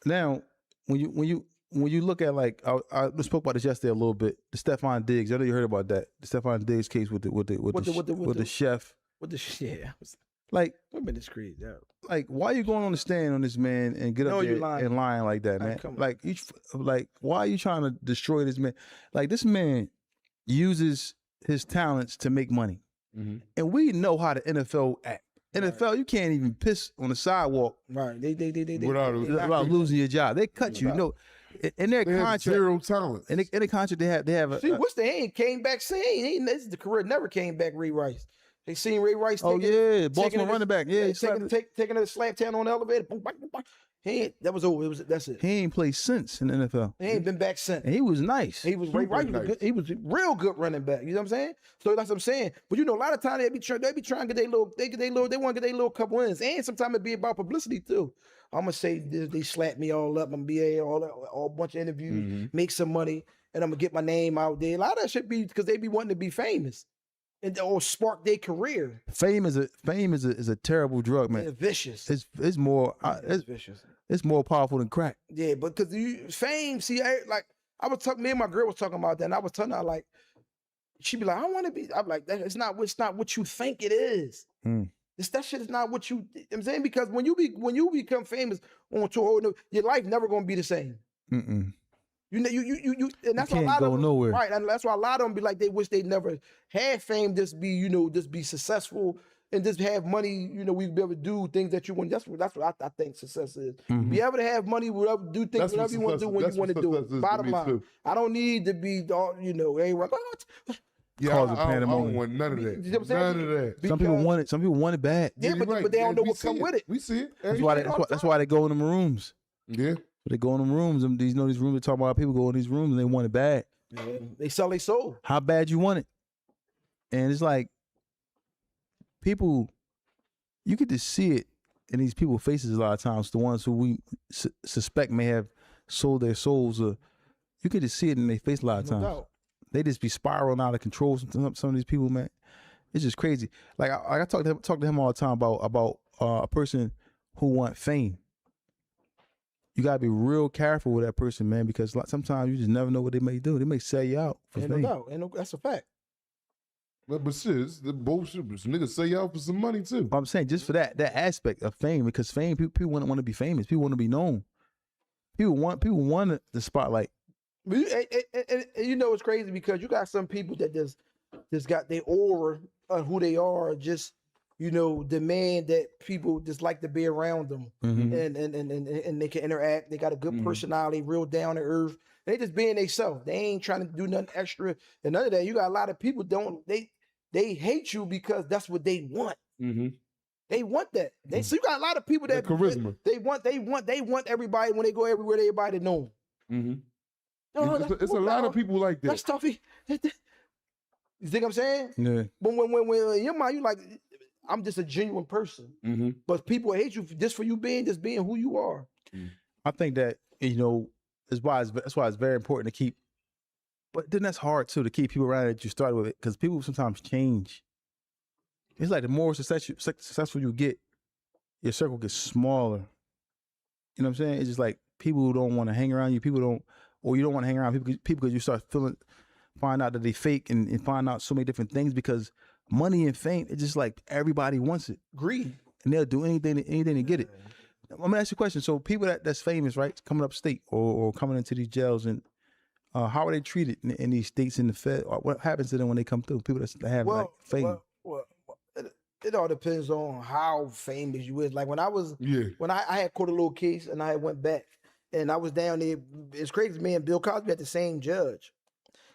Now, when you look at like I spoke about this yesterday a little bit. The Stephon Diggs. I know you heard about that. The Stephon Diggs case with the chef. With the yeah, like we've been discreet. Yeah. Like, why are you going on the stand on this man and get up there and lying like that, man? Like, why are you trying to destroy this man? Like, this man uses his talents to make money, and we know how the NFL act. NFL, you can't even piss on the sidewalk, right? They without losing your job. They cut you. You know, in their contract, zero talent. In the contract, they have. See, what's the ain't came back saying? The career never came back. Ray Rice. They seen Ray Rice. Baltimore running back. Yeah, taking a slap down on the elevator. That was over. That's it. He ain't played since in the NFL. He ain't been back since. And he was nice. He was Ray Rice. Nice. He was a real good running back. You know what I'm saying? So that's what I'm saying. But you know, a lot of times they be trying to get they want to get their little couple wins, and sometimes it be about publicity too. I'm gonna say they slap me all up. I'm gonna be all bunch of interviews, make some money, and I'm gonna get my name out there. A lot of that should be because they be wanting to be famous. Or spark their career. Fame is a terrible drug, man. It's vicious. It's more vicious. It's more powerful than crack. Yeah, but because fame, see, I was talking. Me and my girl was talking about that, and I was telling her like, she be like, I want to be. I'm like, it's not what you think it is. That shit is not what you. I'm saying because when you become famous on tour, your life never gonna be the same. You and that's why a lot of them, nowhere. Right, and that's why a lot of them be like they wish they never had fame, just be successful and just have money. We'd be able to do things that you want. That's what I think success is. Be able to have money, do things whatever you want to do when you want to do it. Bottom line, I don't need to be everyone. Yeah, I don't want none of that. None of that. Some people want it bad. Yeah, but they don't know what come with it. We see it. That's why they go in them rooms. Yeah. They go in them rooms, and these rooms they talk about people go in these rooms and they want it bad. Yeah, they sell their soul. How bad you want it? And it's like people, you get to see it in these people's faces a lot of times. The ones who we suspect may have sold their souls, you get to see it in their face a lot of times. No. They just be spiraling out of control. Some of these people, man, it's just crazy. Like I talk to him all the time about a person who want fame. You gotta be real careful with that person, man, because sometimes you just never know what they may do. They may sell you out for fame. That's a fact. But shit, the bullshit. Niggas sell you out for some money too. But I'm saying just for that aspect of fame, because fame, people want to be famous. People want to be known. People want the spotlight. But it's crazy because you got some people that just got their aura of who they are, just demand that people just like to be around them, and they can interact. They got a good personality, real down to earth. They just being themselves. They ain't trying to do nothing extra and none of that. You got a lot of people they hate you because that's what they want. They want that. So you got a lot of people that charisma. They want everybody when they go everywhere. Everybody to know them. It's a lot of people like that. That's toughy. You think what I'm saying? Yeah. But when in your mind you like, I'm just a genuine person. But people hate you just for you being who you are. I think that that's why it's very important to keep. But then that's hard too, to keep people around that you started with it, because people sometimes change. It's like the more successful you get, your circle gets smaller. You know what I'm saying? It's just like people who don't want to hang around you. Or you don't want to hang around people because you start find out that they fake and find out so many different things, because money and fame, it's just like everybody wants it. Greed. And they'll do anything to get it. I'm gonna ask you a question. So people that's famous, right, coming up state or coming into these jails, and how are they treated in these states in the Fed? Or what happens to them when they come through? People that have like fame. Well, it all depends on how famous you is. Like when I had caught a little case and I went back and I was down there. It's crazy, me and Bill Cosby had the same judge.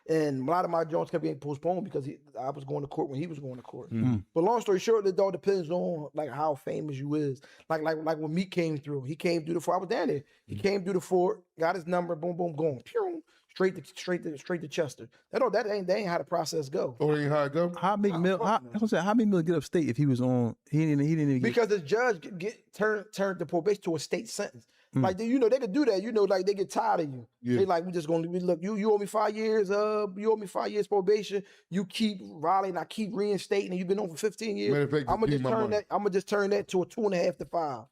And a lot of my joints kept getting postponed because I was going to court when he was going to court. But long story short, it all depends on like how famous you is. Like when Meek came through, he came through the fort. I was down there. He came through the fort, got his number, boom, boom, going, pew, straight to Chester. That ain't how the process go. Oh, ain't how it go. How many mil get upstate if he was on? He didn't even because the judge turned the probation to a state sentence. Like they could do that. Like they get tired of you. Yeah. They like we just gonna look. You owe me 5 years. You owe me 5 years probation. You keep rallying. I keep reinstating. And you've been on for 15 years. I'm gonna just turn that to a 2.5 to 5.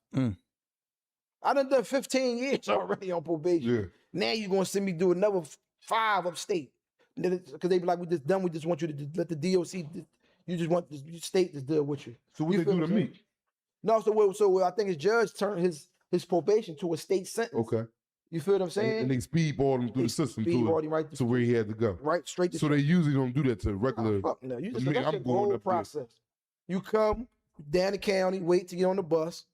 I done 15 years already on probation. Yeah. Now you're gonna send me do another 5 upstate. Because they be like, we just want you to just let the DOC, you just want the state to deal with you. So what You they feel do what to I'm me? saying? No, so I think his judge turned his probation to a state sentence. Okay. You feel what I'm saying? And they speedballed him through the system speedballed him right to where he had to go. right straight to So they usually don't do that to regular. fuck no. You I just mean, that I'm shit going whole up there. process. You come down the county, wait to get on the bus.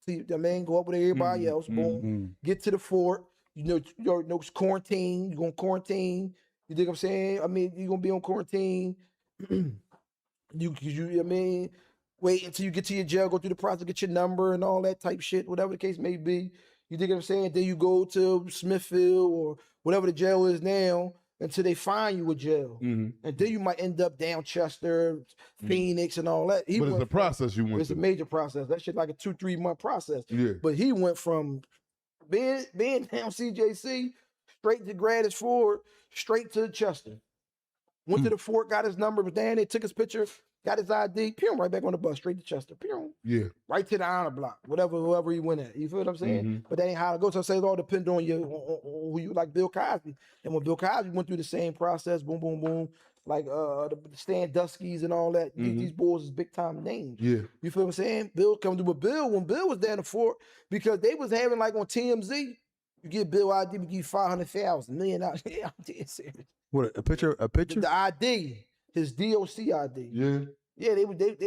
See the man go up with everybody else. Boom. Get to the fort. You know quarantine. You're gonna quarantine. You think I'm saying? I mean, you're gonna be on quarantine. I mean, wait until you get to your jail, go through the process, get your number and all that type shit, whatever the case may be. You think I'm saying? Then you go to Smithfield or whatever the jail is now until they find you a jail. And then you might end up down Chester, Phoenix, and all that. But it's a process you went It's a through. major process. That shit like a 2-3 month process. Yeah. But he went from being down CJC straight to Gratis Ford, straight to Chester. Went to the fort, got his number, was down there, took his picture, got his ID, pew, right back on the bus, straight to Chester. Pew. Yeah. Right to the honor block, whoever he went at. You feel what I'm saying? But that ain't how it goes. So I say it all depends on you, on who you like. Bill Cosby, and when Bill Cosby went through the same process, boom, boom, boom, like the Stan Duskies and all that. These boys is big time names. Yeah. You feel what I'm saying? Bill come through, but Bill when Bill was down the fort because they was having like on TMZ, you get Bill ID, we give you $500,000, $1 million. Yeah, I'm dead serious. What a picture? A picture? The ID, his DOC ID. Yeah. Yeah, they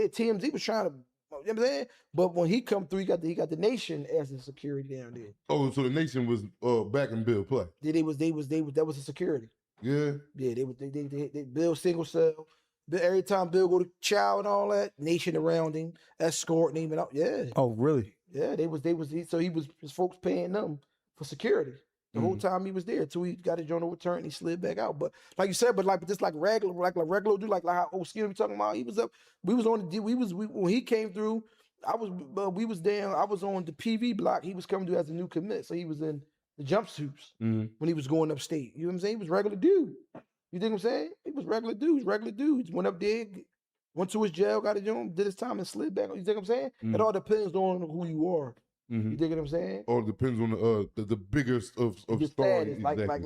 TMZ was trying to, you know what I'm saying? But when he come through, he got the nation as the security down there. Oh, so the nation was back in Bill play. Yeah, that was the security. Yeah. Yeah, they Bill single cell. Every time Bill go to chow and all that, nation around him, escorting him and all. Yeah. Oh, really? Yeah, his folks paying them for security. The whole time he was there till he got his joint overturned and he slid back out. But like you said, just like regular dude, like how Skinner we talking about, he was up. We was on the when he came through. We was down. I was on the PV block. He was coming through as a new commit, so he was in the jumpsuits when he was going upstate. You know what I'm saying? He was regular dude. You think I'm saying? He was regular dude. Went up there, went to his jail, got his joint, did his time and slid back. You think I'm saying? It all depends on who you are. You dig what I'm saying? All depends on the biggest of Your stars. status,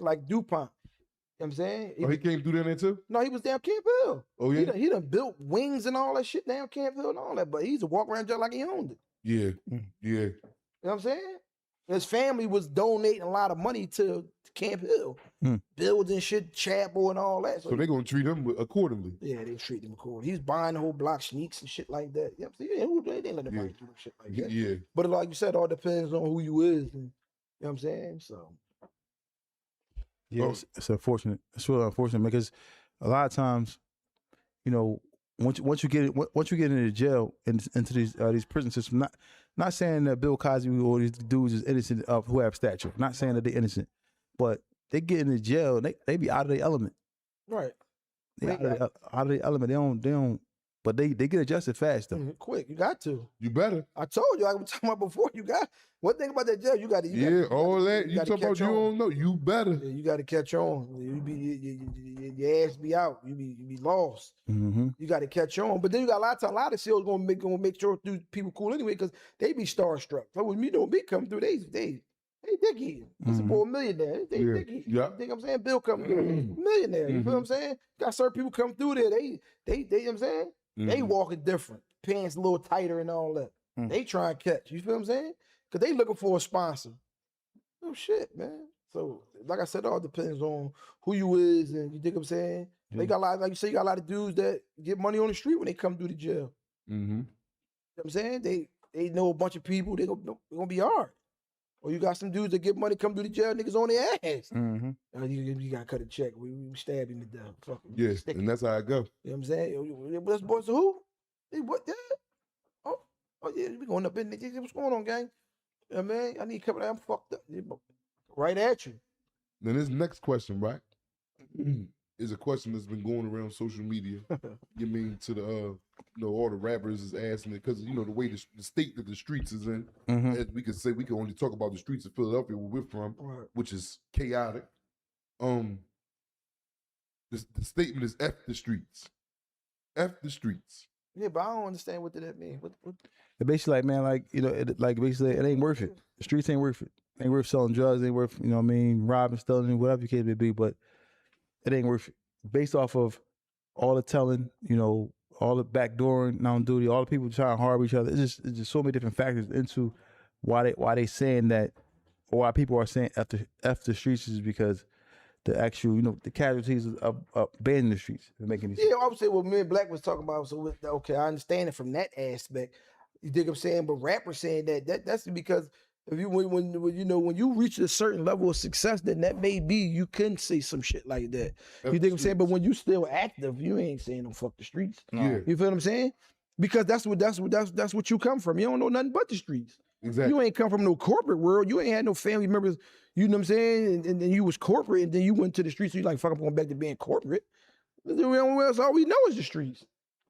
like DuPont. You know what I'm saying? He came through there too? No, he was down Camp Hill. Oh, yeah? He done built wings and all that shit down Camp Hill and all that, but he's a walk around just like he owned it. Yeah. Yeah. You know what I'm saying? His family was donating a lot of money to Camp Hill, building shit, chapel and all that. So they're going to treat him accordingly. Yeah, they treat him accordingly. He's buying the whole block sneaks and shit like that. You know what I'm saying? They didn't let nobody do shit like that. Yeah. But like you said, it all depends on who you is. And, you know what I'm saying? So. Yeah, it's unfortunate. It's really unfortunate because a lot of times, you know, once you get into jail and into these prison systems, not saying that Bill Cosby or these dudes is innocent of who have stature. Not saying that they're innocent, but they get into jail and they be out of their element. Right. They out of their element. They don't. But they get adjusted fast though. Quick, you got to. You better. I told you, I was talking about before. You got one thing about that jail. You got to. You talking about you don't know. You better. Yeah, you got to catch on. Your ass be out. You be lost. You got to catch on. But then you got a lot of seals gonna make sure people cool anyway because they be starstruck. So when me come through, they dicky. It's a boy millionaire. They dicky. Yeah. You think I'm saying? Bill come through, millionaire. You feel what I'm saying? Got certain people come through there. They you know what I'm saying? They walking different. Pants a little tighter and all that. They try and catch. You feel what I'm saying? Because they looking for a sponsor. Oh shit, man. So like I said, it all depends on who you is and you think I'm saying? They got a lot, like you say, you got a lot of dudes that get money on the street when they come through the jail. You know what I'm saying? They know a bunch of people, they gonna be hard. Or you got some dudes that get money, come through the jail, niggas on their ass. You gotta cut a check. We stab him to death. Fuck him. Yes, and that's how I go. You know what I'm saying? This boys who? Hey, what? Yeah. Oh yeah, we going up in there. What's going on, gang? Yeah, man, I need to come. I'm fucked up. Right at you. Then this next question, right, is a question that's been going around social media. You mean to the all the rappers is asking it because the way the state that the streets is in. As we could say, we can only talk about the streets of Philadelphia where we're from, which is chaotic. The statement is F the streets. F the streets. Yeah, but I don't understand what did that mean. What? It basically like, man, like, you know, basically it ain't worth it. The streets ain't worth it. Ain't worth selling drugs, ain't worth, you know what I mean, robbing, stealing, whatever the case may be, but it ain't worth it. Based off of all the telling, you know, all the backdooring, non-duty, all the people trying to harbor each other. It's just so many different factors into why they saying that, or why people are saying F the streets is because the actual, you know, the casualties of abandoning the streets. Making these. Yeah, I would say what me and Black was talking about. So okay, I understand it from that aspect. You dig what I'm saying? But rappers saying that's because if you when you know when you reach a certain level of success, then that may be you can say some shit like that. You dig what I'm saying? But when you still active, you ain't saying no fuck the streets. No. Yeah. You feel what I'm saying? Because that's what you come from. You don't know nothing but the streets. Exactly. You ain't come from no corporate world. You ain't had no family members. You know what I'm saying? And then you was corporate, and then you went to the streets. So you like, fuck, I'm going back to being corporate. That's all we know is the streets.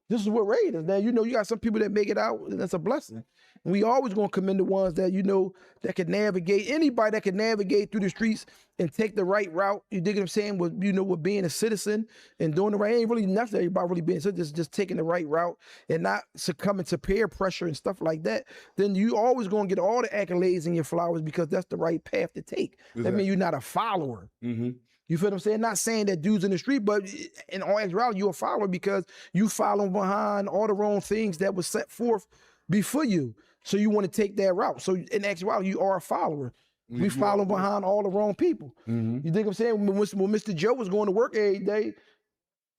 This is what Raid is. Now, you know, you got some people that make it out, and that's a blessing. And we always gonna commend the ones that, you know, that can navigate, anybody that can navigate through the streets and take the right route. You dig what I'm saying? With, you know, with being a citizen and doing the right, ain't really necessary about really being, so just taking the right route and not succumbing to peer pressure and stuff like that. Then you always gonna get all the accolades and your flowers because that's the right path to take. Exactly. That means you're not a follower. Mm-hmm. You feel what I'm saying? Not saying that dude's in the street, but in all actuality, you're a follower because you follow behind all the wrong things that was set forth before you. So you want to take that route. So in actuality, you are a follower. We follow behind all the wrong people. Mm-hmm. You think I'm saying? When Mr. Joe was going to work every day,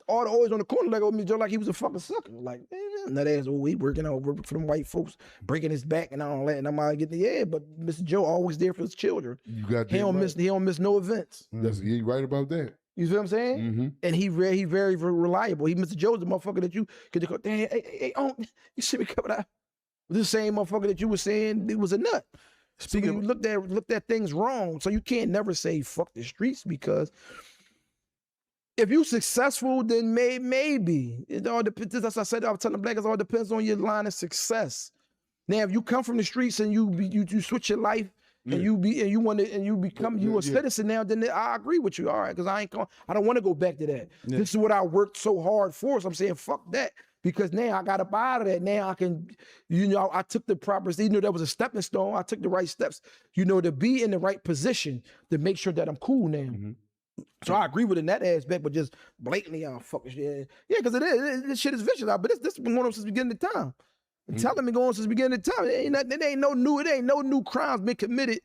all the always on the corner like old Mr. Joe like he was a fucking sucker. Like, man, that ass, he working for them white folks, breaking his back and all that. And I'm out getting the air, but Mr. Joe always there for his children. You got he don't miss no events. He right about that. You see what I'm saying? Mm-hmm. And he very reliable. He Mr. Joe's the motherfucker that you could go, damn, hey, you see me coming out. This same motherfucker that you were saying it was a nut. Speaking, so you looked at things wrong. So you can't never say fuck the streets because if you successful, then maybe. It all depends. As I said, I was telling Black, it all depends on your line of success. Now, if you come from the streets and you switch your life and you become a citizen now, then I agree with you. All right, because I don't want to go back to that. Yeah. This is what I worked so hard for. So I'm saying fuck that. Because now I got up out of that. Now I can, you know, I took the proper, you know, that was a stepping stone. I took the right steps, you know, to be in the right position to make sure that I'm cool now. Mm-hmm. So I agree with it in that aspect, but just blatantly, fucking shit. Yeah, because it is. This shit is vicious out. But this been going on since the beginning of time. Mm-hmm. Telling me going on since the beginning of time. It ain't no new crimes been committed.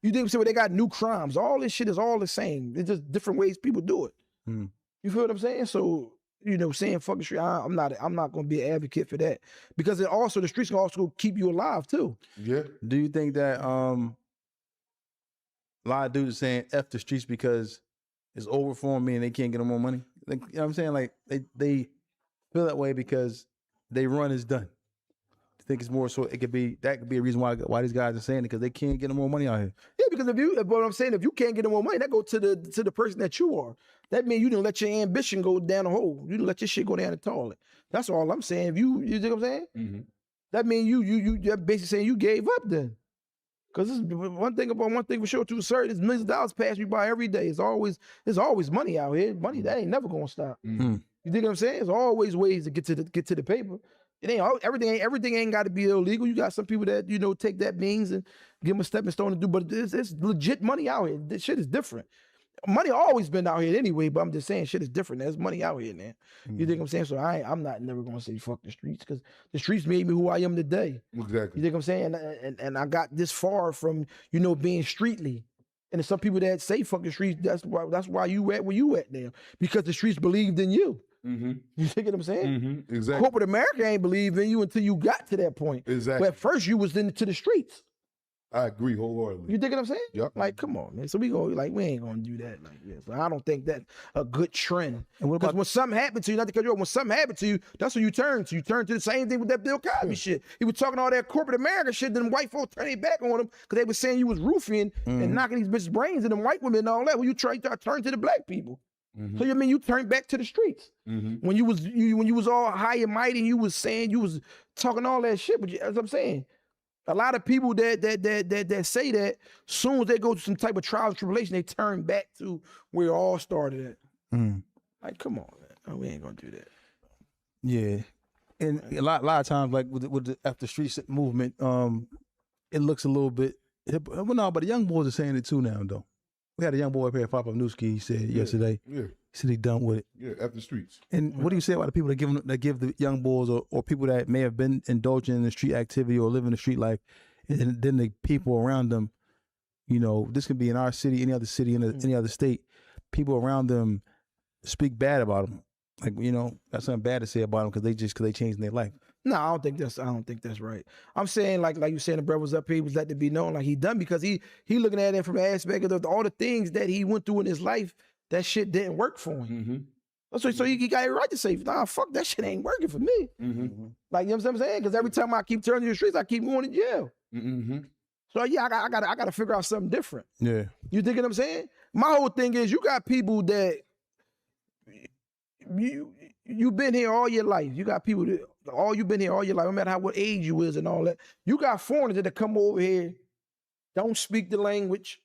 You think they got new crimes? All this shit is all the same. It's just different ways people do it. Mm-hmm. You feel what I'm saying? So, you know, saying fucking street, I'm not going to be an advocate for that because it also the streets can also keep you alive too. Yeah. Do you think that a lot of dudes are saying F the streets because it's over for me and they can't get no more money? Like, you know what I'm saying? Like they feel that way because they run is done. I think it's more so that could be a reason why these guys are saying it because they can't get no more money out here. Yeah, because what I'm saying, if you can't get no more money, that go to the person that you are. That means you didn't let your ambition go down the hole. You didn't let your shit go down the toilet. That's all I'm saying. If you know what I'm saying? Mm-hmm. That means you're basically saying you gave up then. Because one thing for sure to a certain is millions of dollars pass you by every day. There's always money out here. Money that ain't never gonna stop. Mm-hmm. You think what I'm saying? There's always ways to get to the paper. It ain't everything ain't got to be illegal. You got some people that, you know, take that means and give them a stepping stone to do, but it's legit money out here. This shit is different. Money always been out here anyway, but I'm just saying shit is different. There's money out here, man. Mm-hmm. You think what I'm saying? So I'm not never gonna say fuck the streets because the streets made me who I am today. Exactly. You think what I'm saying? And I got this far from, you know, being streetly. And there's some people that say fuck the streets. That's why you at where you at now because the streets believed in you. Mm-hmm. You think what I'm saying? Mm-hmm. Exactly. Corporate America ain't believe in you until you got to that point. Exactly. But at first you was into the streets. I agree wholeheartedly. You think what I'm saying? Yep. Like, come on, man. So we ain't gonna do that like this. I don't think that's a good trend. Because when something happened to you, not to cut you off, when something happened to you, that's when you turn to. You turn to the same thing with that Bill Cosby shit. He was talking all that corporate America shit, then white folks turned their back on him because they were saying you was roofing and knocking these bitches' brains in them white women and all that. When you turn to the black people. Mm-hmm. So you mean you turned back to the streets when you was all high and mighty and you was saying you was talking all that shit, but as I'm saying. A lot of people that say that, soon as they go through some type of trials and tribulation, they turn back to where it all started at. Mm. Like, come on, man. No, we ain't gonna do that. Yeah. And a lot of times, like with the after street movement, it looks a little bit hip. Well, no, but the young boys are saying it too now, though. We had a young boy up here, Papa Newski. He said yesterday. Yeah. He said he done with it. Yeah, after streets. And what do you say about the people that give the young boys or people that may have been indulging in the street activity or living the street life, and then the people around them, you know, this could be in our city, any other city, in any other state, people around them speak bad about them. Like, you know, that's something bad to say about them because they changed their life. No, I don't think that's right. I'm saying like you saying the brother was up here, he was let it be known like he done because he looking at it from the aspect of all the things that he went through in his life. That shit didn't work for him. So he got it right to say, nah, fuck, that shit ain't working for me. Like, you know what I'm saying? Because every time I keep turning to the streets, I keep going to jail. So yeah, I gotta figure out something different. Yeah. You dig what I'm saying? My whole thing is you got people that you've been here all your life. You got people that you've been here all your life, no matter what age you is and all that. You got foreigners that come over here, don't speak the language,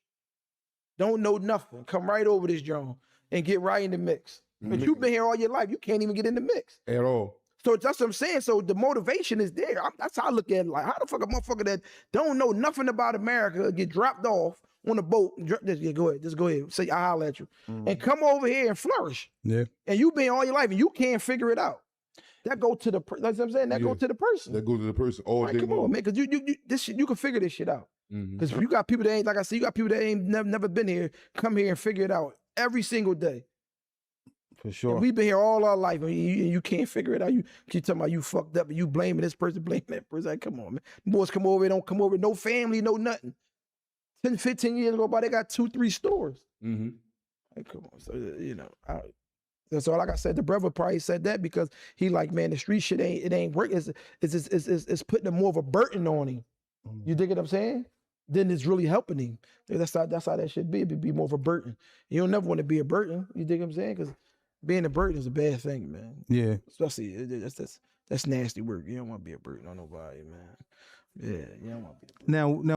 don't know nothing, come right over this joint and get right in the mix. But you've been here all your life, you can't even get in the mix. At all. So that's what I'm saying. So the motivation is there. That's how I look at it. Like, how the fuck a motherfucker that don't know nothing about America get dropped off on a boat, just go ahead, say, I'll holler at you, and come over here and flourish. Yeah. And you've been all your life and you can't figure it out. That go to the, that's what I'm saying, that go to the person. That goes to the person all Right, day come long. on, man, because this shit, you can figure this shit out. Because you got people that ain't, like I said, you got people that ain't never been here, come here and figure it out every single day. For sure. And we've been here all our life and you can't figure it out. You keep talking about you fucked up and you blaming this person, blaming that person. Like, come on, man. Boys come over, don't come over, no family, no nothing. 10, 15 years ago, they got 2-3 stores. Like, come on. So, you know, that's all like I said. The brother probably said that because he like, man, the street shit ain't working. It's putting more of a burden on him. You dig what I'm saying? Then it's really helping him. That's how that should be. It'd be more of a burden. You don't never want to be a burden. You dig what I'm saying? Because being a burden is a bad thing, man. Yeah. Especially that's nasty work. You don't want to be a burden on nobody, man. Yeah, you don't want to be a burden. Now